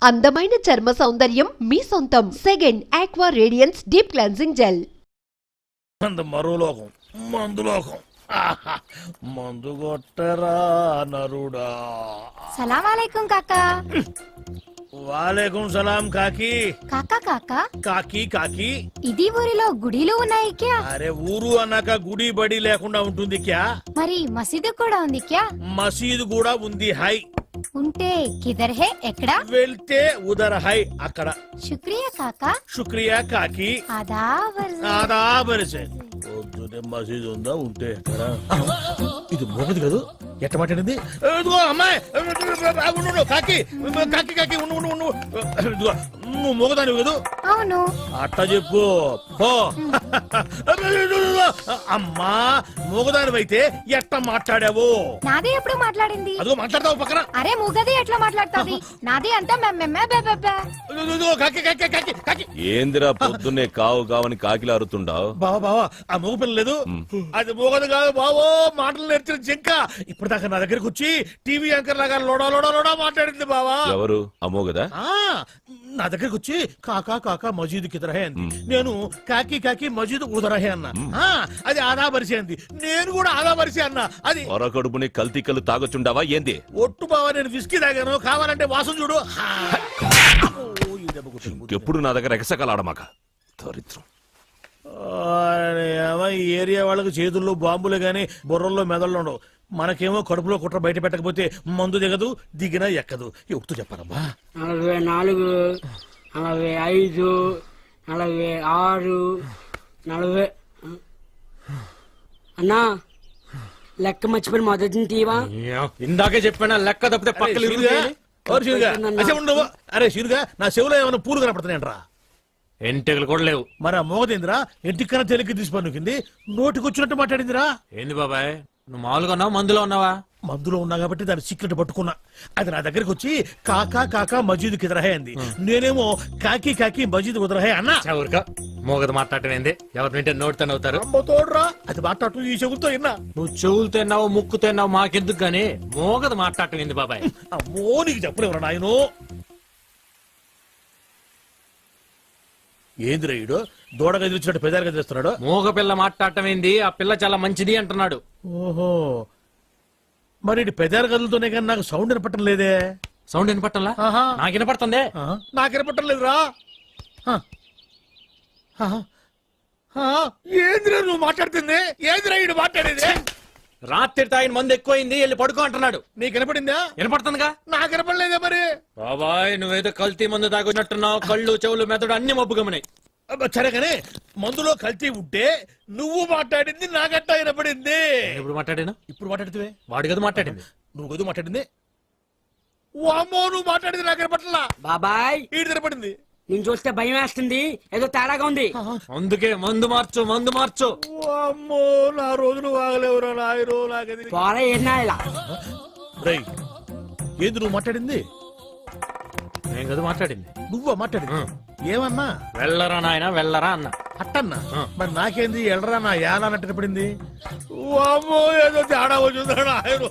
అందమైన చర్మ సౌందర్యం మీ సొంతం. Second aqua radiance deep cleansing gel. మరో లోకం మందులోకం. మందు కొట్టరా నరుడా. సలాం అలైకుం కాకా. వాలేకుం సలాం కాకి. కాకా కాకా కాకి కాకి. ఇది ఊరిలో గుడిలు ఉన్నాయి క్యా? అరే ఊరు అన్నాక గుడి బడి లేకుండా ఉంటుంది క్యా? మరి మసీదు కూడా ఉంది క్యా? మసీదు కూడా ఉంది హై. ఉంటే కిదర్ హే ఎక్కడ? వెళ్తే ఉదర్ హై అక్కడ. శుక్రియా కాకా. శుక్రియా కాకి. ఆదాబర్. పొద్దునే మసీదు ఉందా ఉంటే ఎక్కడ? ఇది మోగదు కదా ఎట్ట మాట్లాడింది. ఇదిగో అమ్మాయి కాకి కాకి కాకి ఇదిగో నువ్వు మోగదాని కదా. అవును. అట్ట చెప్పు పో. అమ్మా మోగదానివైతే ఎట్ట మాట్లాడావు? నాది ఎప్పుడు మాట్లాడింది? అదిగో మాట్లాడతావు పక్కన. అరే మూగది ఎట్లా మాట్లాడుతుంది? నాది అంతా కాకి కాకి కాకి కాకి. ఏందిరా పొద్దున్నే కావు కావని కాకిలా అరుతుండావు? బావా బావా ఆ మూగ పిల్ల లేదు, అది మూగదు కాదు బావో, మాటలు నేర్చిన జింక. ఇప్పుడు దాకా నా దగ్గరకు వచ్చి టీవీ యాంకర్ లాగా లోడా లోడా లోడా మాట్లాడింది బావా. ఎవరు అమ్మోగదా? నా దగ్గరకు వచ్చి కాకా కాకా మజీదు కిదరహే అంది. నేను కాకి కాకి మజీదు ఉదరహే అన్నా. అది ఆదాబరిసి అంది, నేను కూడా ఆదాబరిసి అన్నా. అది పొరకడుపుని కల్తీ కళ్ళు తాగొచ్చుండావా ఏంది? ఒట్టు బావా, నేను విస్కీ తాగాను, కావాలంటే వాసన చూడు. ఎప్పుడు నా దగ్గర ఎగసకలాడమాక దరిద్రం. ఈ ఏరియా వాళ్ళకి చేతుల్లో బాంబులే గాని బుర్రల్లో మెదళ్ళు ఉండవు. మనకేమో కడుపులో కుట్ర బయట పెట్టకపోతే మందు దిగదు, దిగినా ఎక్కదు. ఎప్పుడు చెప్పారమ్మా? 44, 45, 46, 40. అన్నా లెక్క మర్చిపోయిన మొదటి తీవా? ఇందాకే చెప్పాను లెక్క తప్పితే పక్కన ఉండవు. అరే శిరుగా, నా చెవులో ఏమైనా పూలు కనపడుతున్నాయంట్రా? ఎంటెకలు కూడా లేవు. మరి ఆ మోగదేంద్రా ఎంటికన్నా తేలిక తీసి పన్నుకింది, నోటికి వచ్చినట్టు మాట్లాడిందిరా. ఏంది బాబాయ్, నువ్వు మామూలుగా ఉన్నావా మందులో ఉన్నావా? మందులో ఉన్నా కాబట్టి దాని సీక్రెట్ పట్టుకున్నా. అది నా దగ్గరకు వచ్చి కాకా కాకా మజీదు కిదరహే అంది, నేనేమో కాకి కాకి మజీదు ఉదరహే అన్నా. ఊరిక మోగదు మాట్లాడటం ఏంది? ఎవరు వింటే నోటితో అవుతారు. తోడ్రా, అది మాట్లాడటం ఈ చెవులతో విన్నా. నువ్వు చెవులతో ఎన్నావు ముక్కుతో ఎన్నావు మాకెందుకు గానీ మోగదు మాట్లాడటం ఏంది బాబాయ్? అమ్మో నీకు చెప్పలేవురా నాయను. ఏంది రైడు దూడ గదిలిచ్చినట్టు పెదాలు గదిలిస్తున్నాడు? మోగ పిల్ల మాట్లాడటం ఏంది? ఆ పిల్ల చాలా మంచిది అంటున్నాడు. ఓహో, మరి పెదాలు గదులతోనే కానీ నాకు సౌండ్ వినపట్టం లేదే. సౌండ్ వినపట్టంలా? నాకు వినపడుతుంది. నాకు వినపట్టం లేదురా. ఏందిరా నువ్వు మాట్లాడుతుంది? ఏందిరా ఈడు మాట్లాడేది? రాత్రి తాగిన మందు ఎక్కువైంది, వెళ్ళి పడుకో అంటున్నాడు. నీకు వినపడిందా? వినపడుతుందిగా. నాకు వినపడలేదే. మరి బాబాయ్ నువ్వేదో కల్తీ మందు తాగొచ్చినట్టున్నావు. కళ్ళు చెవులు మెదడు అన్ని మబ్బు గమనాయి. సరే కానీ మందులో కల్తీ ఉంటే నువ్వు మాట్లాడింది నాకట్టా వినపడింది. ఇప్పుడు మాట్లాడాను. ఇప్పుడు మాట్లాడితే వాడి గదు మాట్లాడింది. నువ్వు గదు మాట్లాడింది. వామ్మో, నువ్వు మాట్లాడింది నాకు వినపట్లా. బాబాయ్ ఈడు వినపడింది. నేను చూస్తే భయం వేస్తుంది, ఏదో తేడాగా ఉంది. అందుకే మందు మార్చు, మందు మార్చు. అమ్మో, నా రోజులు వాగలేవురా నాయనో. నాకది పోరా ఏనాయలా. రై ఏంది నువ్వు మాట్లాడింది? నేను కదా మాట్లాడింది. నువ్వా మాట్లాడింది? ఏమన్నా? వెళ్ళరా నాయన వెళ్ళరా అన్న. అట్టన్నా? మరి నాకేంది ఎళ్ళరా నా యాన అన్నట్టు వినపడింది. అమ్మో, ఏదో తేడా వచ్చిందా నాయనో.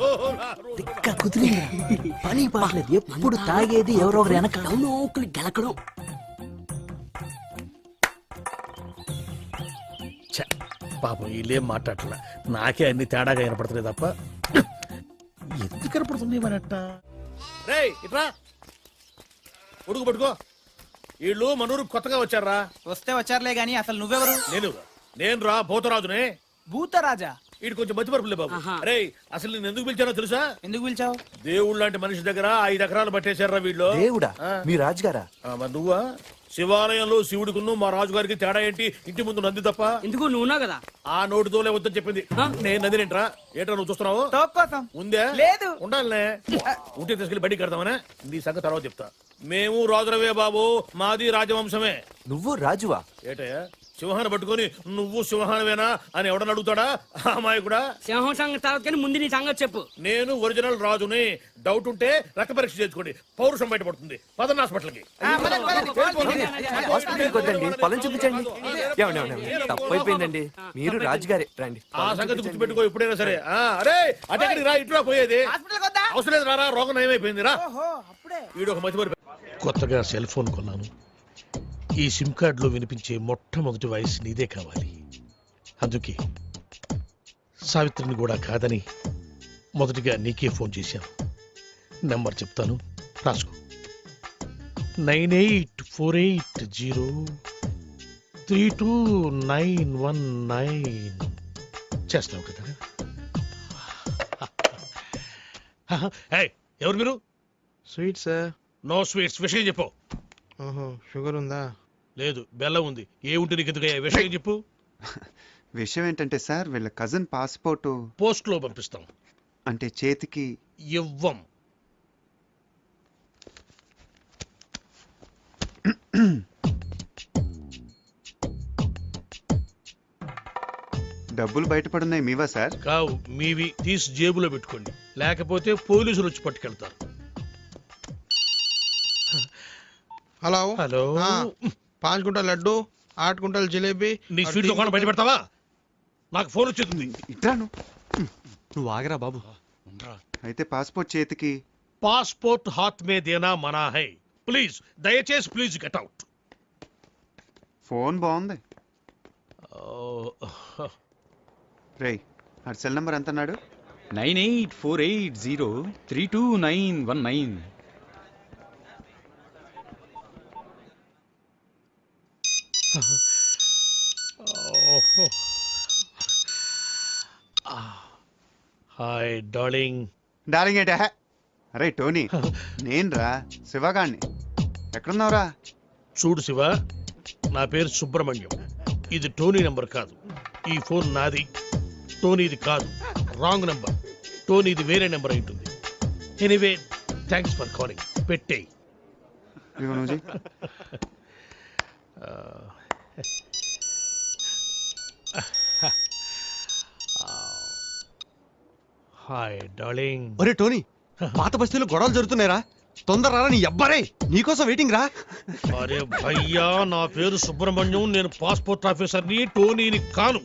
పని పాటలేదు, ఎప్పుడు తాగేది ఎవరో వెనక గెలకడం. పాపం వీళ్ళేం మాట్లాడలే, నాకే అన్ని తేడాగా వినపడుతున్నాయి తప్ప ఎందుకు కనపడుతుంది మనట్ట. రే ఇట్రా, ఉడుకు పట్టుకో. వీళ్ళు మనూరు కొత్తగా వచ్చారా? వస్తే వచ్చారులే గాని అసలు నువ్వెవరు? నేను రా భూతరాజునే. భూతరాజా? వీడు కొంచెం మతిపరుపులే బాబు. అరే అసలు నేను ఎందుకు పిలిచానో తెలుసా? ఎందుకు పిలిచావు? దేవుడు లాంటి మనిషి దగ్గర 5 ఎకరాలు పట్టేశారా వీళ్ళు. దేవుడా? మీ రాజుగారా? మరి నువ్వా? శివాలయంలో శివుడికును మా రాజుగారికి తేడా ఏంటి? ఇంటి ముందు నంది తప్ప. ఎందుకు నువ్వున్నావు కదా. ఆ నోటితోలే వద్దని చెప్పింది. నేను నందినేంట్రా? ఏంట్రా నువ్వు చూస్తున్నావు? ఉందే లేదు. ఉండాలనే ఉంటే తీసుకెళ్లి బయటికి కడతామనే. నీ సంగతి తర్వాత చెప్తా. మేము రాజులవే బాబు, మాది రాజవంశమే. నువ్వు రాజువా? ఏటయ్యా సింహాన్ని పట్టుకొని నువ్వు సింహానవేనా అని ఎవడని అడుగుతాడా? అమ్మాయి కూడా సింహం సంగతి తర్వాత కానీ ముందు నీ సంగతి చెప్పు. నేను ఒరిజినల్ రాజుని. డౌట్ ఉంటే రక్త పరీక్ష చేసుకోండి, పౌరుషం బయటపడుతుంది. పదన్న హాస్పిటల్కి. హాస్పిటల్కి వద్దండి, పొలం చూపించండి. తప్పైపోయిందండి, మీరు రాజుగారే రండి. ఆ సంగతి గుర్తుపెట్టుకో ఎప్పుడైనా సరే. అరే అటెక్కడికి రా, ఇటురా పోయేది. అవసరం లేదు, రారా, రోగం నయమైపోయింది రా. వీడు ఒక మతి కొత్తగా సెల్ ఫోన్ కొన్నాను. ఈ సిమ్ కార్డులో వినిపించే మొట్టమొదటి వాయిస్ నీదే కావాలి. అందుకే సావిత్రిని కూడా కాదని మొదటిగా నీకే ఫోన్ చేశాను. నెంబర్ చెప్తాను, రాసుకో. 9848032919. చేస్తావు కదా? ఏయ్, ఎవరు మీరు? Sweet sir. No sweets. విషయం చెప్పు. ఓహో, షుగర్ ఉందా? లేదు, బెల్లం ఉంది. ఏ ఉంటే నీకు ఎందుకయ్యా? విషయం చెప్పు. విషయం ఏంటంటే సార్, వీళ్ళ కజిన్ పాస్పోర్టు పోస్ట్ లో పంపిస్తాం. అంటే చేతికి ఇవ్వం. డబ్బులు బయటపడున్నాయి మీవా సార్? కావు, మీవి. తీసి జేబులో పెట్టుకోండి, లేకపోతే పోలీసులు వచ్చి పట్టుకెళ్తారు. Hello hello. 5 quintal laddu, 8 quintal jalebi. నీ స్వీట్ దుకాణం బయట పెడతావా? నాకు ఫోన్ వచ్చేస్తుంది. ఇట్రాను. నువ్వు ఆగరా బాబు. అయితే పాస్పోర్ట్ చేతికి. పాస్పోర్ట్ హాత్ మే దేనా మనా హై. ప్లీజ్, దయచేసి ప్లీజ్ గెట్ అవుట్. ఫోన్ బాగుంది. రేయ్, ఆ సెల్ నెంబర్ ఎంత అన్నాడు? 9848032919. Hi darling. డార్లింగ్ ఏంటే? అరే టోనీ, నేనురా శివగాణ్ణి. ఎక్కడున్నావురా? చూడు శివ, నా పేరు సుబ్రహ్మణ్యం. ఇది టోనీ నెంబర్ కాదు. ఈ ఫోన్ నాది, టోనీది కాదు. Wrong number. టోనీది వేరే నెంబర్ అయి ఉంటుంది. Anyway, thanks for calling. పెట్టేయ్. ఇదిగో నువ్వు చెయ్. Hi darling. ఒరే టోనీ, పాత బస్తీలో గొడవలు జరుగుతున్నాయిరా. తొందర రారా, నీ అబ్బారే నీకోసం వెయిటింగ్ రా. అరే భయ్యా, నా పేరు సుబ్రహ్మణ్యం. నేను పాస్పోర్ట్ ఆఫీసర్ని, టోనీని కాను.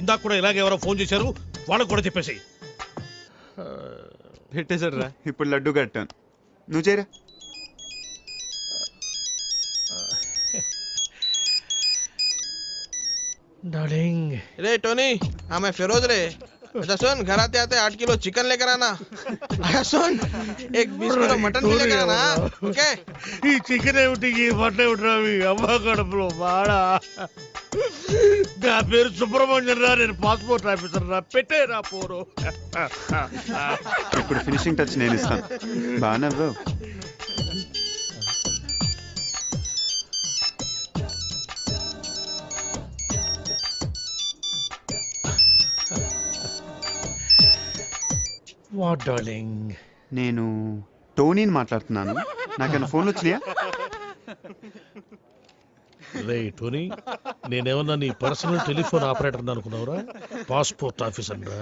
ఇందాక కూడా ఇలాగే ఎవరో ఫోన్ చేశారు, వాళ్ళకు కూడా చెప్పేసి. పెట్టేశాడు రా. ఇప్పుడు లడ్డు కట్టాను. నువ్వు చేయరా. డార్లింగ్. रे टोनी, हाँ मैं फिरोज रे. अच्छा सुन, घर आते आते 8 किलो चिकन लेकर आना. अच्छा सुन, एक 20 किलो मटन भी लेकर आना. ओके? ఈ చికెన్ ఏమిటి, ఈ మటన్ ఏమిటి రావి? అమ్మ కడుపులో బాడా. నా పేరు సుబ్రహ్మణ్యం రా. నేను పాస్పోర్ట్ ఆఫీసర్ రా. పెట్టేరా పోరు. ఇప్పుడు ఫినిషింగ్ టచ్ నేను ఇస్తాను. బాగా నవ్వు. What darling? నేను టోనీని మాట్లాడుతున్నాను. నాకేమైనా ఫోన్లు వచ్చినాయా? రే టోనీ, నేనేమన్నా నీ పర్సనల్ టెలిఫోన్ ఆపరేటర్ అనుకున్నావురా? పాస్పోర్ట్ ఆఫీసర్ రా.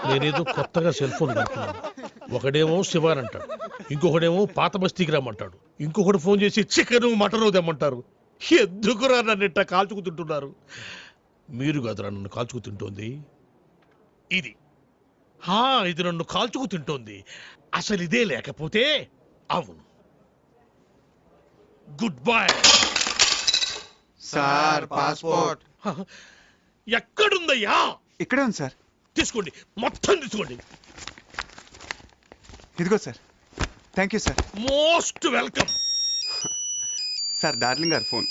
నేనేదో కొత్తగా సెల్ ఫోన్ కడుతున్నాను. ఒకడేమో శివాన్ అంటాడు, ఇంకొకడేమో పాత బస్తీకి రమ్మంటాడు, ఇంకొకటి ఫోన్ చేసి చికెన్ మటన్ తెమ్మంటారు. ఎందుకురా నన్ను ఇట్ట కాల్చుకు తింటున్నారు? మీరు కాదురా నన్ను కాల్చుకు తింటోంది. ఇది ఇది నన్ను కాల్చుకు తింటోంది. అసలు ఇదే లేకపోతే అవును. Good bye sir. పాస్పోర్ట్ ఎక్కడుందయ్యా? ఇక్కడే ఉంది సార్. తీసుకోండి, మొత్తం తీసుకోండి. ఇదిగో sir. Thank you sir. Most welcome. Sir, darling గారు ఫోన్.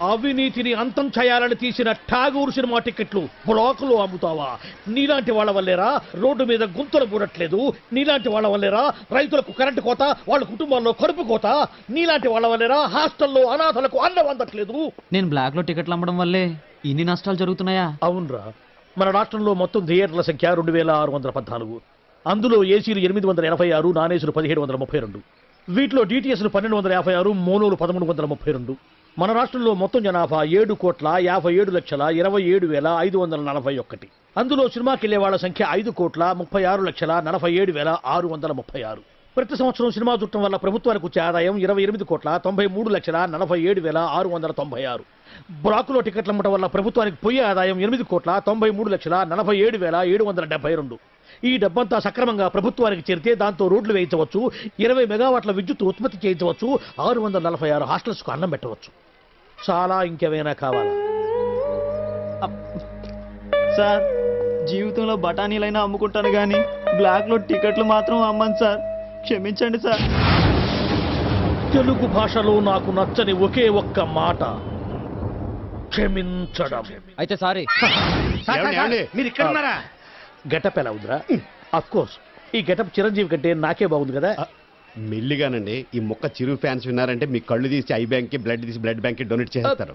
అవినీతిని అంతం చేయాలని తీసిన ఠాగూర్ సినిమా టికెట్లు బ్లాకులు అమ్ముతావా? నీలాంటి వాళ్ళ వల్లేరా రోడ్డు మీద గుంతలు పూడట్లేదు. నీలాంటి వాళ్ళ వల్లేరా రైతులకు కరెంటు కోత, వాళ్ళ కుటుంబాల్లో కడుపు కోత. నీలాంటి వాళ్ళ వల్లేరా హాస్టల్లో అనాథలకు అన్నం అందట్లేదు. నేను బ్లాక్ లో టికెట్లు అమ్మడం వల్లే ఇన్ని నష్టాలు జరుగుతున్నాయా? అవునరా, మన రాష్ట్రంలో మొత్తం థియేటర్ల సంఖ్య 2614. అందులో ఏసీలు 886, నాన్ ఏసీలు 1732. వీటిలో డిటిఎస్లు 1256, మోనోలు 1332. మన రాష్ట్రంలో మొత్తం జనాభా 7,57,27,541. అందులో సినిమాకి వెళ్లే వాళ్ళ సంఖ్య 5,36,47,636. ప్రతి సంవత్సరం సినిమా చూడటం వల్ల ప్రభుత్వానికి వచ్చే ఆదాయం 28,93,43,696. బ్లాకులో టికెట్లు అమ్మటం వల్ల ప్రభుత్వానికి పోయే ఆదాయం 8,93,47,772. ఈ డబ్బంతా సక్రమంగా ప్రభుత్వానికి చేరితే దాంతో రోడ్లు వేయించవచ్చు, 20 మెగావాట్ల విద్యుత్ ఉత్పత్తి చేయించవచ్చు, 646 హాస్టల్స్ కు అన్నం పెట్టవచ్చు. చాలా ఇంకేమైనా కావాలా? సార్ జీవితంలో బఠానీలైనా అమ్ముకుంటాను కానీ బ్లాక్ లో టికెట్లు మాత్రం అమ్మను సార్, క్షమించండి సార్. తెలుగు భాషలో నాకు నచ్చని ఒకే ఒక్క మాట క్షమించడం. అయితే సారీ. మీరు ఇక్కడ ఉన్నారా? గెటప్ ఎలా ఉందిరా? అఫ్ కోర్స్ ఈ గెటప్ చిరంజీవి కంటే నాకే బాగుంది కదా. మెల్లిగానండి, ఈ మొక్క చిరు ఫ్యాన్స్ విన్నారంటే మీ కళ్ళు తీసి ఐ బ్యాంక్ కి, బ్లడ్ తీసి బ్లడ్ బ్యాంక్ కి డొనేట్ చేస్తారు.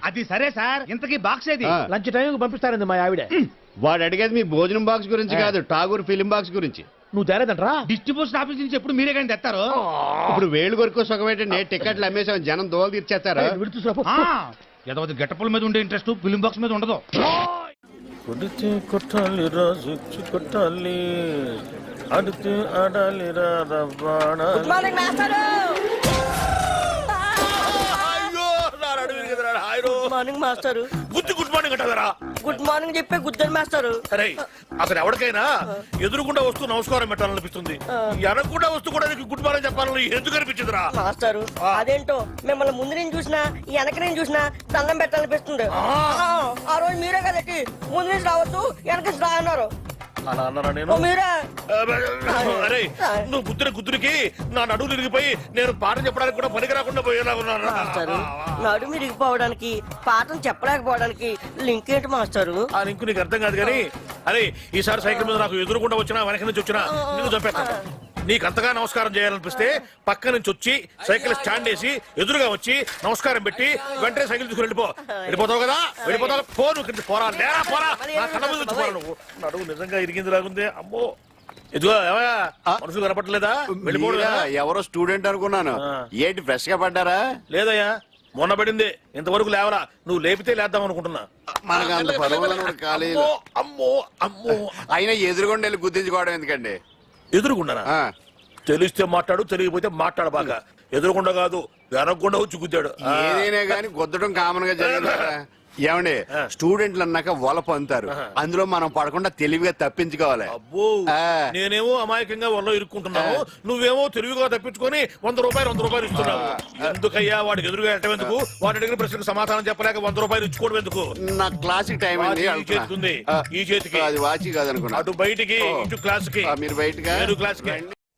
అది సరే సార్, ఇంతకీ బాక్స్ ఏది? లంచ్ టైం పంపిస్తారండి మా ఆవిడ. వాడు అడిగేది మీ భోజనం బాక్స్ గురించి కాదు, ఠాగూర్ ఫిలిం బాక్స్ గురించి. నువ్వు తేలేదంటరా? డిస్ట్రిబ్యూషన్ ఆఫీస్ నుంచి ఎప్పుడు మీరే కానీ తెస్తారు. ఇప్పుడు వేలు కొరకు సుఖమేంటండి, టికెట్లు అమ్మేసాం, జనం దోలు తీర్చేస్తారు. ఏదో గెటప్పుల మీద ఉండే ఇంట్రెస్ట్ ఫిలిం బాక్స్ మీద ఉండదు. కొడితే కొట్టాలి రాజు కొట్టాలి, అడితే ఆడాలి రావాణా. మార్నింగ్ మాస్టారు. బుద్ధి గుడ్ మార్నింగ్ అంటారా? గుడ్ మార్నింగ్ చెప్పే గుద్దని మాస్టారు. సరే అసలు ఎవరికైనా ఎదురుకుండా వస్తూ నమస్కారం పెట్టాలనిపిస్తుంది, ఎనకుండా వస్తూ కూడా నీకు గుడ్ మార్నింగ్ చెప్పాలని ఎందుకు అనిపించదురా? మాస్టారు అదేంటో మిమ్మల్ని ముందు నేను చూసినా వెనక నేను చూసినా దండం పెట్టాలనిపిస్తుంది. ఆ రోజు మీరే కదండి ముందు నుంచి రావచ్చు వెనక నుంచి రా అన్నారు. అలా అన్నారా నేను? మీరే అరే నువ్వు గుద్దురికి నా నడువు తిరిగిపోయి నేను పాఠం చెప్పడానికి కూడా పనికి రాకుండా పోయేలా ఉన్నాను. మాస్టారు నడు విరిగిపోవడానికి పాఠం చెప్పలేకపోవడానికి లింక్ ఏంటి మాస్టారు? ఆ లింక్ నీకు అర్థం కాదు కానీ, అరే ఈసారి సైకిల్ మీద నాకు ఎదురుకుండా వచ్చినా వెనక నుంచి వచ్చినా నిన్ను చంపేస్తాను. నీకు అంతగా నమస్కారం చేయాలనిపిస్తే పక్క నుంచి వచ్చి సైకిల్ స్టాండ్ వేసి ఎదురుగా వచ్చి నమస్కారం పెట్టి వెంటనే సైకిల్ తీసుకుని వెళ్ళిపోతావు కదా. వెళ్ళిపోతావు పో, నువ్వు పోరా లేరా పోరా, నా కళ్ళ మీద నుంచి పోరా. నువ్వు నడువు నిజంగా ఇరిగింది లాగుంది. అమ్మో ఇదిగో ఏమయ్యా మనుషులు కనపట్టలేదా? వెళ్ళిపోవడం ఎవరో స్టూడెంట్ అనుకున్నాను, ఏంటి ఫ్రెష్ గా పడ్డారా? లేదయ్యా మొన్న పడింది, ఇంతవరకు లేవరా. నువ్వు లేపితే లేద్దాం అనుకుంటున్నా. మనకు అంత పరువులను కాలేదు. అమ్మో అమ్మో అయినా ఎదురుగొండ వెళ్ళి గుర్తించుకోవడం ఎందుకండి? ఎదురుకుండానా? తెలిస్తే మాట్లాడు, తెలియకపోతే మాట్లాడు. బాగా ఎదురుకుండా కాదు వెనకుండా వచ్చి గుద్దాడు. ఏదైనా గానీ గుద్దడం కామన్ గా జరిగింది. ఏమండి స్టూడెంట్లు అన్నాక వల పొందుతారు, అందులో మనం పడకుండా తెలివిగా తప్పించుకోవాలి. అబ్బో నేనేమో అమాయకంగా వల్ల ఇరుక్కుంటున్నావు, నువ్వేమో తెలివిగా తప్పించుకొని 100 రూపాయలు ఇస్తున్నావు. ఎందుకయ్యా వాడికి ఎదురుగా వెళ్ళటం ఎందుకు? వాడి అడిగిన ప్రశ్నకు సమాధానం చెప్పలేక 100 రూపాయలు ఇచ్చుకోవడం ఎందుకు? నా క్లాసిక్ టైం అండి. చేస్తుంది ఈ చేతికి, అది వాచి కాదనుకున్నా. అటు బయటికి ఇటు క్లాస్ కి. మీరు బయటగా క్లాస్ కి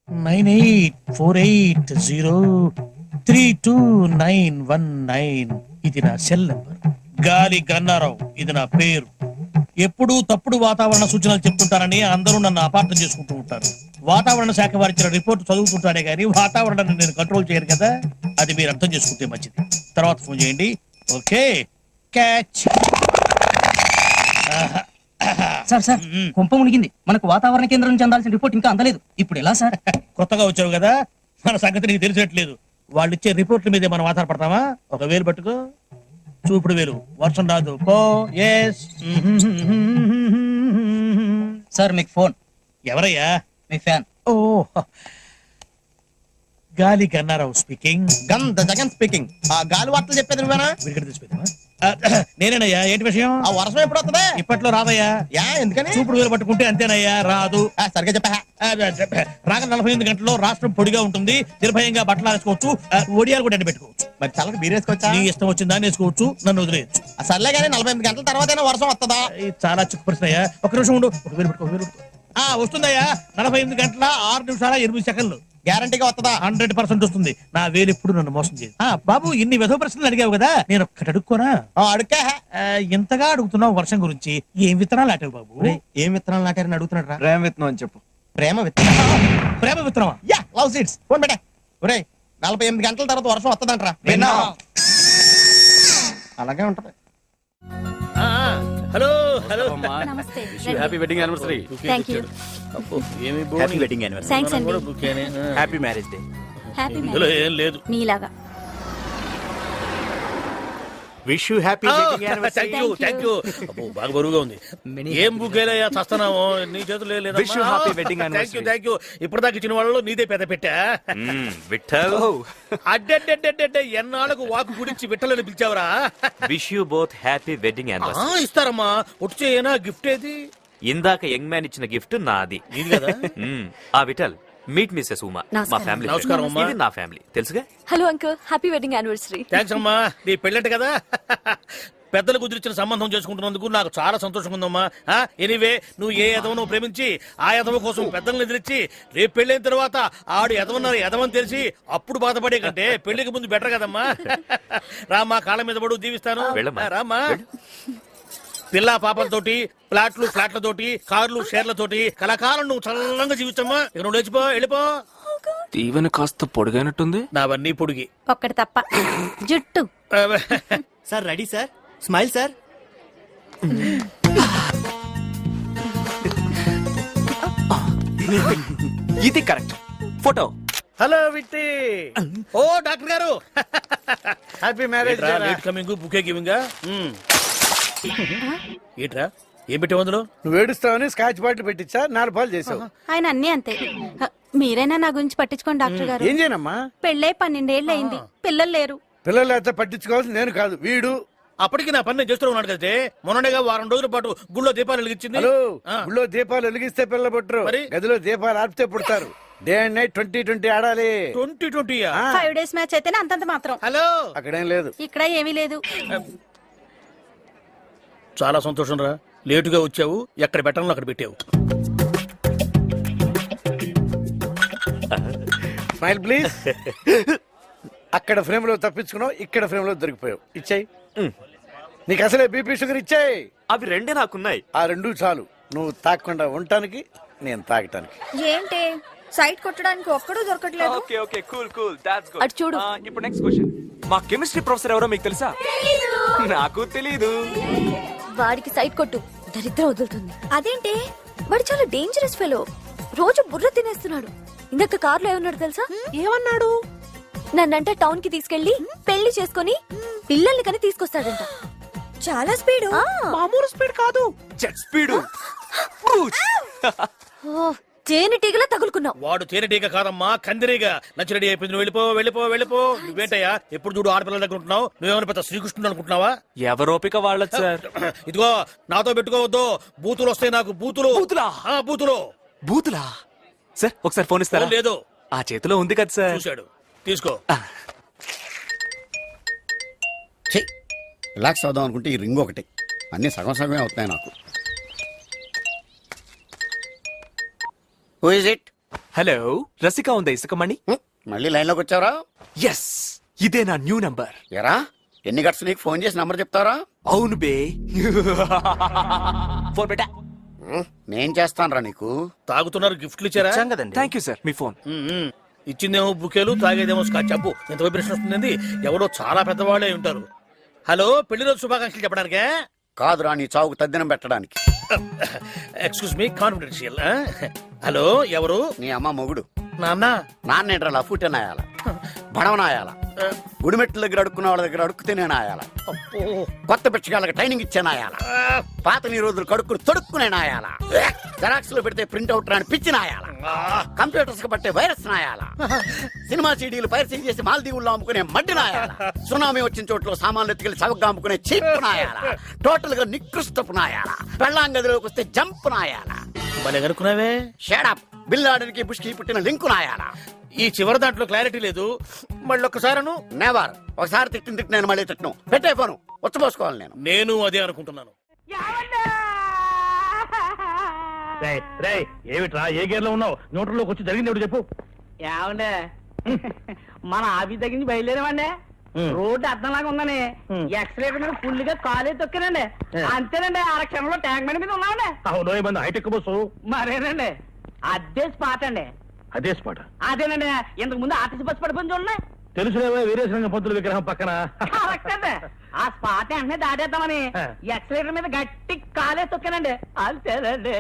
9848032919 ఇది నా సెల్ నంబర్. గాలి గన్నారావు ఇది నా పేరు. ఎప్పుడూ తప్పుడు వాతావరణ సూచనలు చెప్తుంటారని అందరూ నన్ను అపార్థం చేసుకుంటూ ఉంటారు. వాతావరణ శాఖ వారిచ్చిన రిపోర్ట్ చదువుతుంటానే గానీ వాతావరణాన్ని నేను కంట్రోల్ చేయను కదా, అది మీరు అర్థం చేసుకుంటే మంచిది. తర్వాత ఫోన్ చేయండి. Okay catch. సార్ సార్ కుంప మునిగింది, మనకు వాతావరణ కేంద్రం నుంచి అందాల్సిన రిపోర్ట్ ఇంకా అందలేదు. ఇప్పుడు ఎలా సార్? కొత్తగా వచ్చావు కదా, మన సంగతి నీకు తెలిసేట్లేదు. వాళ్ళు ఇచ్చే రిపోర్ట్ల మీదే మనం ఆధారపడతామా? ఒక వేలు పట్టుకో, చూపుడు వేలు. వర్షం రాదు పో. ఎస్ సార్ మీకు ఫోన్. ఎవరయ్యా? మీ ఫ్యాన్. ఓ గాలి గన్నారావు స్పీకింగ్. జగన్ స్పీకింగ్. ఆ గాలి వార్తలు చెప్పేది నువ్వేనా? విడిగడ తీసుకుందామా? నేనేనయ్యా. ఏంటి విషయం? ఆ వర్షం ఎప్పుడు వస్తుంది? ఇప్పట్లో రాదయ్యా. ఎందుకని? చూపుడు వేలు పట్టుకుంటే అంతేనయ్యా, రాదు. సరిగ్గా చెప్పా. రాగ 48 గంటల్లో రాష్ట్రం పొడిగా ఉంటుంది, నిర్భయంగా బట్టలు వేసుకోవచ్చు, ఒడియాలు కూడా పెట్టుకోవచ్చు. మరి చల్లకి బీరేసుకోవచ్చా? నీ ఇష్టం వచ్చిందా వేసుకోవచ్చు, నన్ను వదిలేయచ్చు. సర్లే కానీ 48 గంటల తర్వాత వర్షం వస్తుందా? చాలా చిక్కు ప్రశ్న అయ్యా. ఒక నిమిషం ఉండు. ఒక వేలు పెట్టుకో, వేలు పెట్టుకో. వస్తుందయ్యా. 48 గంటల 6 నిమిషాల 8 సెకండ్లు. గ్యారంటీగా వస్తుందా? 100% వస్తుంది. నా వేలు ఎప్పుడు నన్ను మోసం చేయదు. బాబు ఇన్ని వెధవ ప్రశ్నలు అడిగావు కదా, నేను ఒక్కటి అడుక్కోనా? అడుక్కా. ఇంతగా అడుగుతున్నావు వర్షం గురించి, ఏం విత్తనాలు నాటావు బాబు? ఏం విత్తనాలు నాటారని అడుగుతున్నాడు రా. ప్రేమ విత్తనం అని చెప్పు. ప్రేమ విత్తనం. ప్రేమ విత్తనమా? Yeah, love seeds. ఫోన్ పెట్టా. ఒరేయ్ 48 గంటల తర్వాత వర్షం వస్తుందంటరా. అలాగే ఉంటది. హలో హలో నమస్తే. Happy wedding anniversary. Thank you. ఏమి హ్యాపీ వెడ్డింగ్ యానివర్సరీ. థ్యాంక్స్ అండి. Happy marriage day. హ్యాపీ ఇందులో ఏం లేదు. మీలాగా. Wish you happy thank you అబ్బో, బాగా బరువుగా ఉంది. ఏం బుకేలయ్యా చస్తున్నావు, నీ చేతులు Wish you happy wedding anniversary. Thank you. ఇప్పటిదాకా ఇచ్చిన వాళ్ళలో నీదే పెద్ద పెట్టా. విఠల్ అడ్డెడ్డెడ్డెడ్డె ఎన్నాళ్ళకు వాకు గురించి విట్టలని పిలిచావరా? Wish you both happy wedding anniversary. ఇస్తారమ్మా. ఒట్టు చేయనా గిఫ్ట్ ఏది? ఇందాక యంగ్ మ్యాన్ ఇచ్చిన గిఫ్ట్ నాది. ఇది కదా. ఆ విఠల్ మీట్ మిస్సెస్ ఉమా, మా ఫ్యామిలీ. నమస్కారం అమ్మా. ఇది నా ఫ్యామిలీ తెలుసుగా. Hello uncle, happy wedding anniversary. Thanks అమ్మా. నీ పెళ్ళంట కదా, పెద్దలు కుదిరిచిన సంబంధం చేసుకుంటున్నందుకు నాకు చాలా సంతోషంగా ఉందమ్మా. ఎనీవే, నువ్వు ఏ ఎదవను ప్రేమించి ఆ ఎదవ కోసం పెద్దలను ఎదిరించి రేపు పెళ్ళైన తర్వాత ఆడు ఎదవన్నారు ఎదవని తెలిసి అప్పుడు బాధపడే కంటే పెళ్లికి ముందు బెటర్ కదమ్మా. రామ్మా, కాళ్ళ మీద పడు దీవిస్తాను. వెళ్ళమ్మా. రామ్మా. పిల్ల పాపలతోటి, ఫ్లాట్లతోటి, కార్లు షేర్లతోటి కలకాలం నువ్వు చల్లంగా జీవించమ్మా. ఇక నువ్వు లేచిపో, వెళ్ళిపో. దీవెన కాస్త పొడిగైనట్టుంది. నావన్నీ పొడిగి. ఒక్కటి తప్ప, జుట్టు. Sir ready sir, smile sir. ఇది కరెక్ట్ ఫోటో. హలో విట్టి. ఓ డాక్టర్ గారు, happy marriage. Late coming, bouquet giving. ఏట్రా, ఏం పెట్టావు అందులో? నువ్వు ఏడుస్తావని స్కాచ్ బాటిల్ పెట్టించా, 4 పాలు చేసావు. ఆయన అన్ని అంతే. మీరైనా నా గురించి పట్టించుకోండి డాక్టర్ గారు. ఏం చేయనమ్మా, పెళ్ళై 12 ఏళ్ళు అయింది, పిల్లలు లేరు. పిల్లలు అయితే పట్టించుకోవాల్సింది నేను కాదు, వీడు. అప్పటికి నా పని నేను చేస్తూ ఉన్నాడు కదే. మొన్ననేగా వారం రోజుల పాటు గుళ్ళో దీపాలు వెలిగించింది. హలో, ఊళ్ళో దీపాలు వెలిగిస్తే పిల్లలు పుట్టరు, మరి? గదిలో దీపాలు ఆపితే పుడతారు. డే అండ్ నైట్ 20-20 ఆడాలి. 20-20 5 days మ్యాచ్ అయితేనే అంతంత మాత్రం. హలో, అక్కడేం లేదు. ఇక్కడ ఏమీ లేదు. చాలా సంతోషం రా. లేటుగా వచ్చావు, ఎక్కడ పెట్టాలో అక్కడ పెట్టావు. Smile please. అక్కడ ఫ్రేమ్ లో తప్పించుకున్నావు, ఇక్కడ ఫ్రేమ్ లో దొరికిపోయావు. ఇచ్చాయి. నీకు అసలే బీపీ షుగర్ ఇచ్చాయి. అవి రెండే నాకున్నాయి. ఆ 2 చాలు, నువ్వు తాగకుండా ఉండటానికి, నేను తాగటానికి. ఏంటి సైట్ కొట్టడానికి ఒక్కడూ దొరకట్లేదు. Okay okay, cool cool, that's good. అటు చూడు. ఇప్పుడు నెక్స్ట్ క్వశ్చన్. మా కెమిస్ట్రీ ప్రొఫెసర్ ఎవరో మీకు తెలుసా? నాకు తెలీదు. వాడికి సైట్ కొట్టు, దరిద్రం వదులుతుంది. అదేంటి, వాడు చాలా డేంజరస్ ఫెలో, రోజు బుర్ర తినేస్తున్నాడు. ఇందాక కార్లో ఏమన్నాడు తెలుసా? ఏమన్నాడు? నన్నంట టౌన్ కి తీసుకెళ్లి పెళ్లి చేసుకుని పిల్లల్ని కని తీసుకొస్తాడంట. చాలా స్పీడు. మామూలు స్పీడ్ కాదు, జెట్ స్పీడ్. తేనెటీగలా తగులుకున్నావు. వాడు తేనెటీగ కాదమ్మా, కందిరీగా. లంచ్ రెడీ అయిపోయింది, నువ్వు వెళ్ళిపో వెళ్ళిపో వెళ్ళిపో. నువ్వేంటయ్యా ఎప్పుడు చూడు ఆడపిల్లల దగ్గర ఉంటున్నావు? నువ్వేమైనా పెద్ద శ్రీకృష్ణుడు అనుకుంటున్నావా? ఎవరోపిక వాళ్ళది సార్. ఇదిగో, నాతో పెట్టుకోవద్దు, బూతులు వస్తాయి నాకు. బూతులు. బూతులా? బూతులు. బూతులా? సార్ ఒకసారి ఫోన్ ఇస్తారా? లేదు, ఆ చేతిలో ఉంది కదా సార్. చూశాడు, తీసుకో. రిలాక్స్ అవుదాం అనుకుంటే ఈ రింగ్ ఒకటి, అన్ని సగం సగమే అవుతున్నాయి నాకు. Who is it? హలో, రసిక ఉందా ఇసుకమణి? మళ్ళీ లైన్ లోకి వచ్చావరా? ఎస్, ఇదే నా న్యూ నంబర్. ఎరా, ఎన్ని గట్స్ నీకు ఫోన్ చేసి నంబర్ చెప్తారా? అవును బే. ఫోన్ పెట్టా. నేను చేస్తానురా నీకు. తాగుతున్నారు, గిఫ్ట్లు ఇచ్చారా? Thank you sir. మీ ఫోన్. ఇచ్చిందేమో బుకేలు, తాగేదేమో స్కాచ్. అప్పు ఎంత వైబ్రేషన్ వస్తుంది. ఎవడో చాలా పెద్దవాళ్ళే ఉంటారు. హలో, పెళ్లి రోజు శుభాకాంక్షలు చెప్పడానికే? కాదురా, నీ చావుకు తద్దినం పెట్టడానికి. Excuse me, confidential. హలో, ఎవరు? నీ అమ్మ మొగుడు. నాన్న. నాన్నేంట్రా లఫూటే నాయాల, బడవనాయాల, గుడిమెట్ల దగ్గర అడుక్కున్న వాళ్ళ దగ్గర అడుక్కుతే నేను ఆయాల, కొత్త పిచ్చగాళ్ళకి ట్రైనింగ్ ఇచ్చే నాయాల, పాత నీ రోజులు కడుక్కుని తొడుక్కునే నాయాల, జెరాక్స్ లో పెడితే ప్రింట్ అవుట్ రాని పిచ్చి నాయాల, కంప్యూటర్స్ కి పట్టే వైరస్ నాయాల, సినిమా సీడీలు పైరసీ చేసి మాల్దీవుల్లో అమ్ముకునే మడ్డి నాయాల, సునామీ వచ్చిన చోట్ల సామాన్లు ఎత్తుకెళ్లి చవకగా అమ్ముకునే చీప్ నాయాల, టోటల్ గా నికృష్టపు నాయాల, పెళ్ళాం గదిలోకి వస్తే జంప్ నాయాల. భలే కనుక్కున్నావే. షేడప్, బిల్లాడనికి బుష్కి పుట్టిన లింకు నాయాల. ఈ చివరి దాంట్లో క్లారిటీ లేదు. మళ్ళీ ఒక్కసారి నెవర్. ఒకసారి తిట్టిన నేను మళ్ళీ తిట్టను. పెట్టే పోను, వచ్చపోసుకోవాలి. నేను అదే అనుకుంటున్నాను. ఏమిట్రా, ఏ గేర్ లో ఉన్నావు? న్యూట్రల్లోకి వచ్చి జరిగింది ఎవడు చెప్పు. ఏమండే, మన ఆఫీస్ దగ్గర నుంచి బయలుదేరామండి. రోడ్డు అర్థంలాగా ఉందని ఎక్సలేటర్ మీద ఫుల్ గా కాలే తొక్కానండి. అంతేనండి, ఆరక్షణంలో ట్యాంక్ బండి మీద ఉన్నామండి. అవును, మంది హైటెక్ బస్సు. మరేనండి, అదే స్పాట్ అండి. అదే స్పాట్? అదేనండి, ఇంతకు ముందు ఆర్టీసీ బస్ పడిపోయింది చూడండి. తెలుసులేవా, వీరేశలింగ పంతుల విగ్రహం పక్కన. ఆ స్పాట్ వెంటనే దాటేద్దామని ఎక్సలేటర్ మీద గట్టి కాలే తొక్కానండి. అంతేనండి.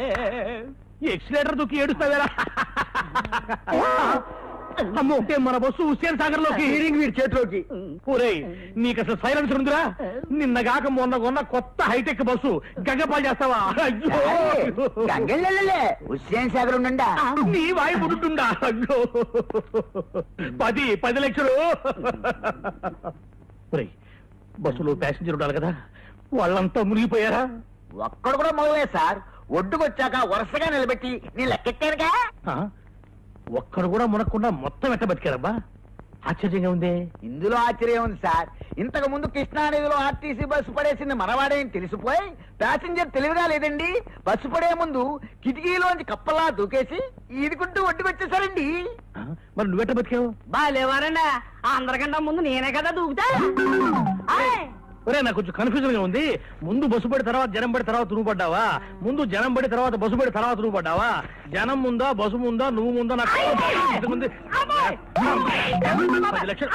ఎక్సిలేటర్ దుక్కి ఏడుస్తావేరా? అమ్మో మన బస్సు హుస్సేన్ సాగర్ లోకి హీరింగ్ వీడి చేతిలోకి. ఒరేయ్ నీకు అసలు సైలెన్స్ ఉందిరా? నిన్నగాక మొన్న కొన్న కొత్త హైటెక్ బస్సు గంగపాలు చేస్తావా? హుస్సేన్ సాగర్ ఉండండా నీ వాయి పుడుతుందా? అయ్యో 10 లక్షలు. ఒరేయ్ బస్సులో ప్యాసింజర్ ఉండాలి కదా, వాళ్ళంతా మునిగిపోయారా? ఒక్కడు కూడా మొదలే సార్. ఒడ్డుకొచ్చాక వరుసగా నిలబెట్టి నేను లెక్కెట్టానుగా. ఒక్కడు కూడా మునక్కుండా మొత్తం ఎట్ట బతికారబ్బా? ఆశ్చర్యంగా ఉంది. ఇందులో ఆశ్చర్యం ఉంది సార్. ఇంతకు ముందు కృష్ణానదిలో ఆర్టీసీ బస్సు పడేసింది మనవాడే అని తెలిసిపోయి ప్యాసింజర్ తెలివిగా లేదండి, బస్సు పడే ముందు కిటికీలోంచి కప్పలా దూకేసి ఈదుకుంటూ ఒడ్డుకొచ్చేసారండి. మరి నువ్వెట్ట బతికావు? బాగాలేవారండి, అందరికంటే ముందు నేనే కదా దూకుతా. ఒరే నాకు కొంచెం కన్ఫ్యూజన్ గా ఉంది. ముందు బస్సు పడి తర్వాత జనం పడి తర్వాత నువ్వు పడ్డావా? ముందు జనం పడి తర్వాత బస్సు పడి తర్వాత నువ్వు పడ్డావా? జనం ముందా బస్సు ముందా నువ్వు ముందా? నాకు 10 లక్షలు 10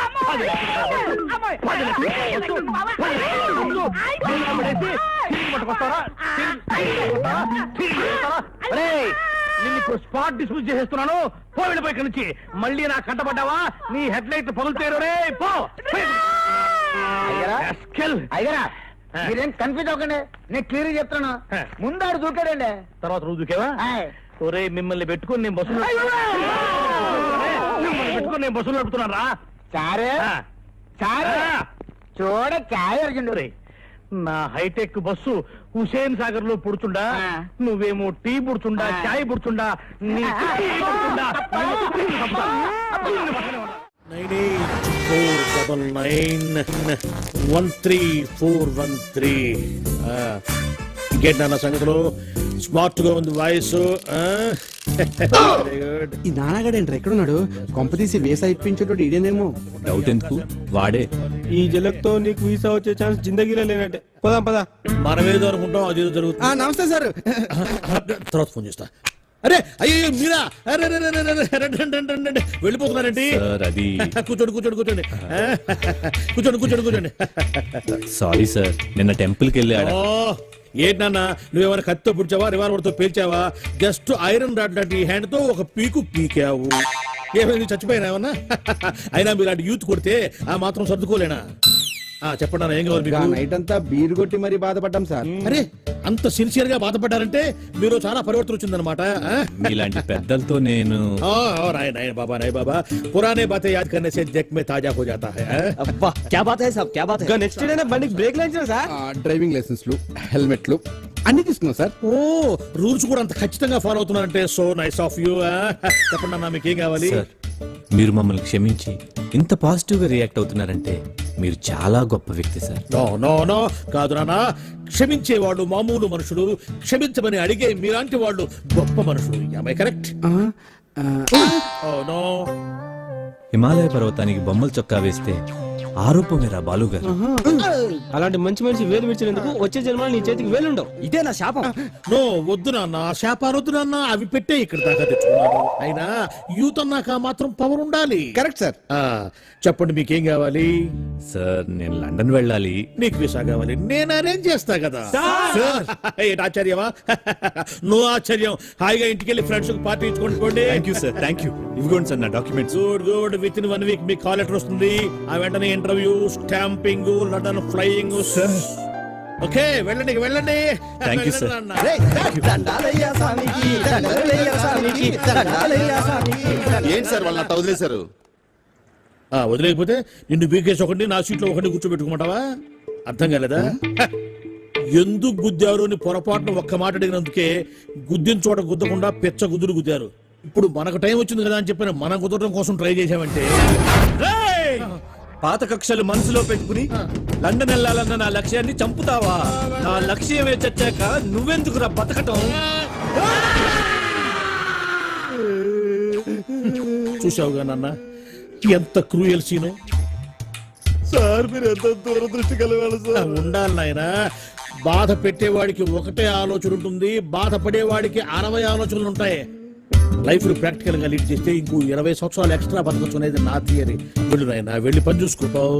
నిన్ను ఇప్పుడు స్పాట్ డిస్మిస్ చేసేస్తున్నాను. పోయి ఇక్కడి నుంచి. మళ్ళీ నా కంటపడ్డావా నీ హెడ్ లైట్ పగులుతారు. రే పో. అయ్యరా మీరేం కన్ఫ్యూజ్ అవ్వకండి, నేను క్లియర్ చెప్తాను. ముందాడు దూకాడండి, తర్వాత నువ్వు దూకేవా? ఒరే మిమ్మల్ని పెట్టుకుని నేను బస్సులో నడుపుతున్నాను రా. చారే చారే చూడ చాయ్ అర్జున్. నా హైటెక్ బస్సు హుసేన్ సాగర్ లో పుడుచుండా, నువ్వేమో టీ పుడుచుండా, చాయ్ పుడుచుండా. 9849913413. ఇంకేంటి అన్న సంగతిలో? స్మార్ట్ గా ఉంది వాయిస్. ఈ నాన్నగాడేంట్రా ఎక్కడున్నాడు? కొంపతీసి వేసా ఇప్పించేటోడు ఇదేనేమో. డౌట్ ఎందుకు, వాడే. ఈ జలక్తో నీకు వీసా వచ్చే ఛాన్స్ జిందగీలో లేనట్టే. పోదాం పదా. మనమేదో అనుకుంటాం, అదేదో జరుగుతుంది. నమస్తే సార్. తర్వాత ఫోన్ చేస్తా. అరే అయ్యో మీరా? అరే వెళ్ళిపోతున్నారండి. అది కూర్చోండి కూర్చోండి కూర్చోండి కూర్చోండి కూర్చోండి కూర్చోండి. సారీ సార్, నిన్న టెంపుల్ కి వెళ్ళాడు. ఏంటన్నా నువ్వేమైనా కత్తితో పుడిచావా, రివాల్వర్ తో పేల్చావా? జస్ట్ ఐరన్ రాడ్ లాంటి హ్యాండ్ తో ఒక పీకు పీకావు. ఏమైంది, చచ్చిపోయినా ఏమన్నా? అయినా మీరు అటు యూత్ కొడితే ఆ మాత్రం సర్దుకోలేనా? చెప్పండి అన్న, ఏం కావాలి మీకు? నైట్ అంతా బీరు కొట్టి మరీ బాధపడ్డాం సార్. అరే అంత సిన్సియర్ గా బాధపడ్డారంటే మీరు చాలా పరివర్తన వచ్చిందనమాట. ఇలాంటి పెద్దలతో నేను రాయ్ బాబా పురానే బాతే యాద్ కర్నే సే జగ్ మే తాజా హో జాతా హై. అబ్బా క్యా బాత్ హై సాబ్, క్యా బాత్ హై. నెక్స్ట్ డే బండికి బ్రేక్ లైన్స్ సార్. డ్రైవింగ్ లైసెన్స్లు, హెల్మెట్లు అన్ని తీసుకున్నాం సార్. ఓ రూల్స్ కూడా అంత ఖచ్చితంగా ఫాలో అవుతున్నారంటే సో నైస్ ఆఫ్ యూ. చెప్పండి అన్న, మీకు ఏం కావాలి? సార్, మీరు మమ్మల్ని క్షమించి ఇంత పాజిటివ్ గా రియాక్ట్ అవుతున్నారంటే మీరు చాలా గొప్ప వ్యక్తి సార్. నో నో నో కాదు నాన్న, క్షమించేవాళ్ళు మామూలు మనుషులు, క్షమించమని అడిగే మీలాంటి వాళ్ళు గొప్ప మనుషులు. am I correct? Oh no. Himalaya పర్వతానికి బొమ్మల చొక్కా వేస్తే ఆరోపమేరా బాలు గారు. అలాంటి మంచి మనిషి వేలు విడిచినందుకు వచ్చే జన్మలో నీ చేతికి వేలుండవు. ఇదే నా శాపం. నో వద్దు నాన్న, శాపాలొద్దు నాన్న, అవి పెట్టే ఇక్కడ దాకా తెచ్చుకున్నాను. అయినా యూత్ అన్నాక మాత్రం పవర్ ఉండాలి. Correct sir. చెప్పండి మీకేం కావాలి? సార్, నేను లండన్ వెళ్ళాలి. నీకు వీసా కావాలి, నేను అరేంజ్ చేస్తా కదా. ఏంటి ఆశ్చర్యమా? నో ఆశ్చర్యం. హాయిగా ఇంటికి వెళ్ళి ఫ్రెండ్స్ పార్టీ ఇచ్చుకోండి. Thank you sir, thank you. ఇవ్వండి సార్ నా documents. Good good. With in 1 week మీకు కాల్ లెటర్ వస్తుంది. ఆ వెంటనే interview, stamping, London flying. Okay వెళ్ళండి వెళ్ళండి. Thank you sir. ఏంటి సార్ వాళ్ళ వదిలేశారు? వదిలేకపోతే నిన్ను బీకేసి ఒకటి, నా సీట్లో ఒకటి కూర్చోబెట్టుకోమంటావా? అర్థం కాలేదా? ఎందుకు గుద్దారు అని పొరపాటున ఒక్క మాట అడిగినందుకే గుద్దిన చోట గుద్దకుండా పెచ్చ గుద్దులు గుద్దారు. ఇప్పుడు మనకు టైం వచ్చింది కదా అని చెప్పిన మన కుదరడం కోసం ట్రై చేసామంటే పాత కక్షలు మనసులో పెట్టుకుని లండన్ వెళ్ళాలన్న నా లక్ష్యాన్ని చంపుతావా? నా లక్ష్యమే చచ్చాక నువ్వెందుకురా బతకటం? చూసావుగా నాన్న ఎంత క్రూయల్ సీను. సార్ మీరు ఎంత దూరదృష్టి కలగాలి సార్. ఉండాలి నాయన. బాధ పెట్టేవాడికి ఒకటే ఆలోచన ఉంటుంది, బాధపడేవాడికి 60 ఆలోచనలు ఉంటాయి. లైఫ్ ని ప్రాక్టికల్ గా లీడ్ చేస్తే ఇంకో 20 సంవత్సరాలు ఎక్స్ట్రా బతకచ్చు అనేది నా థియరీ. వెళ్ళు నాయన, వెళ్ళి పని చూసుకుంటావు.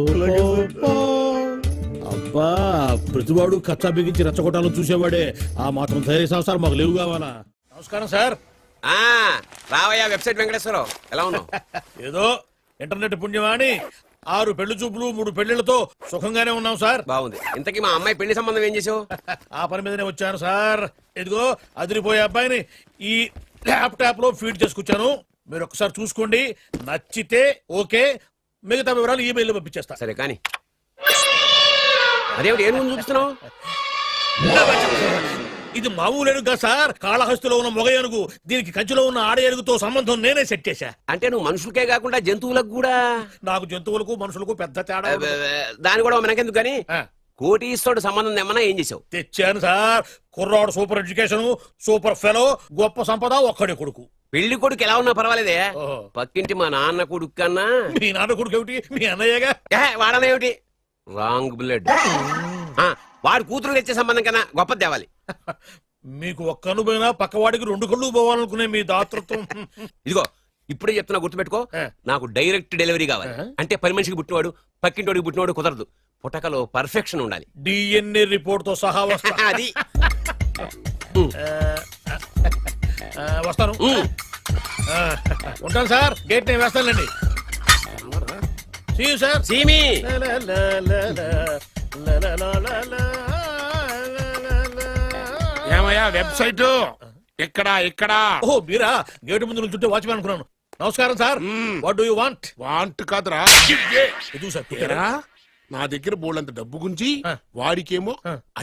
అబ్బా ప్రతివాడు కచ్చా బిగించి రెచ్చగొట్టాలని చూసేవాడే. ఆ మాత్రం ధైర్య సంవత్సరాలు మాకు లేవు కావాలా? నమస్కారం సార్. రావయ్యా వెబ్సైట్ వెంకటేశ్వరరావు ఎలా ఉన్నావు? ఏదో ఇంటర్నెట్ పుణ్యమాని 6 పెళ్లి చూపులు 3 పెళ్లిళ్లతో సుఖంగానే ఉన్నాం సార్. బాగుంది. ఇంతకీ మా అమ్మాయి పెళ్లి సంబంధం ఏం చేసావు? ఆ పని మీదనే వచ్చాను సార్. ఇదిగో అదిరిపోయే అబ్బాయిని ఈ ల్యాప్టాప్ లో ఫీడ్ చేసుకొచ్చాను. మీరు ఒకసారి చూసుకోండి, నచ్చితే ఓకే, మిగతా వివరాలు ఈమెయిల్ పంపించేస్తా. సరే కానీ అదేమిటి ఏం ముందు చూస్తున్నావు? ఇది మామూలు ఏనుగు కాదు సార్, కాళహస్తిలో ఉన్న మొగ ఏనుగు. దీనికి కంచిలో ఉన్న ఆడ ఏనుగుతో సంబంధం నేనే సెట్ చేశా. అంటే నువ్వు మనుషులకే కాకుండా జంతువులకు కూడా? నాకు జంతువులకు మనుషులకు పెద్ద తేడా ఉండదు. దాని కూడా మనకెందుకు కానీ ఆ. కోటీశ్వరుడు సంబంధం ఏమన్నా ఏం చేసావు? తెచ్చాను సార్. కుర్రాడు సూపర్ ఎడ్యుకేషన్, సూపర్ ఫెలో, గొప్ప సంపద, ఒక్కడే కొడుకు. పెళ్లి కొడుకు ఎలా ఉన్నా పర్వాలేదే, ఓహో. పక్కింటి మా నాన్న కొడుకు కన్నా మీ నాన్న కొడుకు ఏమిటి, మీ అన్నయ్యగా. వాడనేమిటి రాంగ్ బ్లడ్. వాడు కూతురు తెచ్చే సంబంధం కన్నా గొప్పది తేవాలి. మీకు ఒక్క కన్ను పోయినా పక్కవాడికి 2 కళ్ళు పోవాలనుకునే మీ దాతృత్వం. ఇదిగో ఇప్పుడే చెప్తున్నా, గుర్తుపెట్టుకో. ఆ. నాకు డైరెక్ట్ డెలివరీ కావాలి. అంటే పని మనిషికి పుట్టినవాడు పక్కింటోడికి పుట్టినవాడు కుదరదు. పుటకలో పర్ఫెక్షన్ ఉండాలి. డిఎన్ఏ రిపోర్ట్ తో సహా వస్తా. అది వస్తాను. ఉంటాను సార్, గేట్ నేను వేస్తానండి. See you, sir. సీమి ఏమయ్యా వెబ్సైట్ ఇక్కడ ఇక్కడ ఓ మీరా, గేటు ముందు నుంచుంటే వాచ్మెన్ అనుకున్నాను. నమస్కారం sir. What do you want? Want కాదురా ఎదుగు సార్. ఏరా, నా దగ్గర బోళ్ళంత డబ్బు గుంచి ఆ. వాడికేమో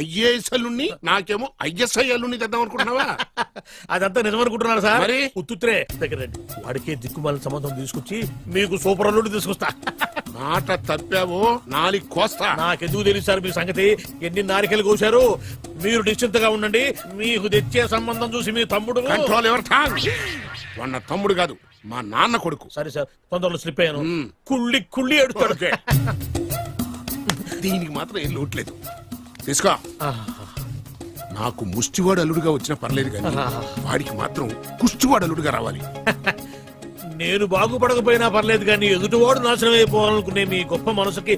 ఐఏఎస్ అల్లుణ్ణి నాకేమో ఐఎస్ఐ అల్లుణ్ణి తెద్దాం అనుకుంటున్నావా? అదంతా నిజమనుకుంటున్నాను సార్. మరి? ఉత్తుత్రే దగ్గర రండి. వాడికే దిక్కుమాలిన సంబంధం తీసుకొచ్చి మీకు సూపర్ అల్లుడు తీసుకొస్తా. మాట తప్పావో నాలుగు కోస్తా. నాకెందుకు తెలియదు సార్ మీ సంగతి. ఎన్ని నారికలు కోశారు. మీరు నిశ్చింతగా ఉండండి. మీకు తెచ్చే సంబంధం చూసి మీ తమ్ముడు. కంట్రోల్ ఎవర్ థాంగ్. వాడు నా తమ్ముడు కాదు, మా నాన్న కొడుకు. సరే సార్, తొందరలో స్లిప్ అయ్యాను. మ్మ్. కుళ్ళి కుళ్ళి ఎడుతాడు. ఓకే. దీనికి మాత్రం ఏం లోట్లేదు. తీసుకో. నాకు ముష్టివాడు అల్లుడుగా వచ్చినా పర్లేదు కానీ వాడికి మాత్రం కుష్టివాడు అల్లుడుగా రావాలి. నేను బాగుపడకపోయినా పర్లేదు కానీ ఎదుటివాడు నాశనం అయిపోవాలనుకునే మీ గొప్ప మనసుకి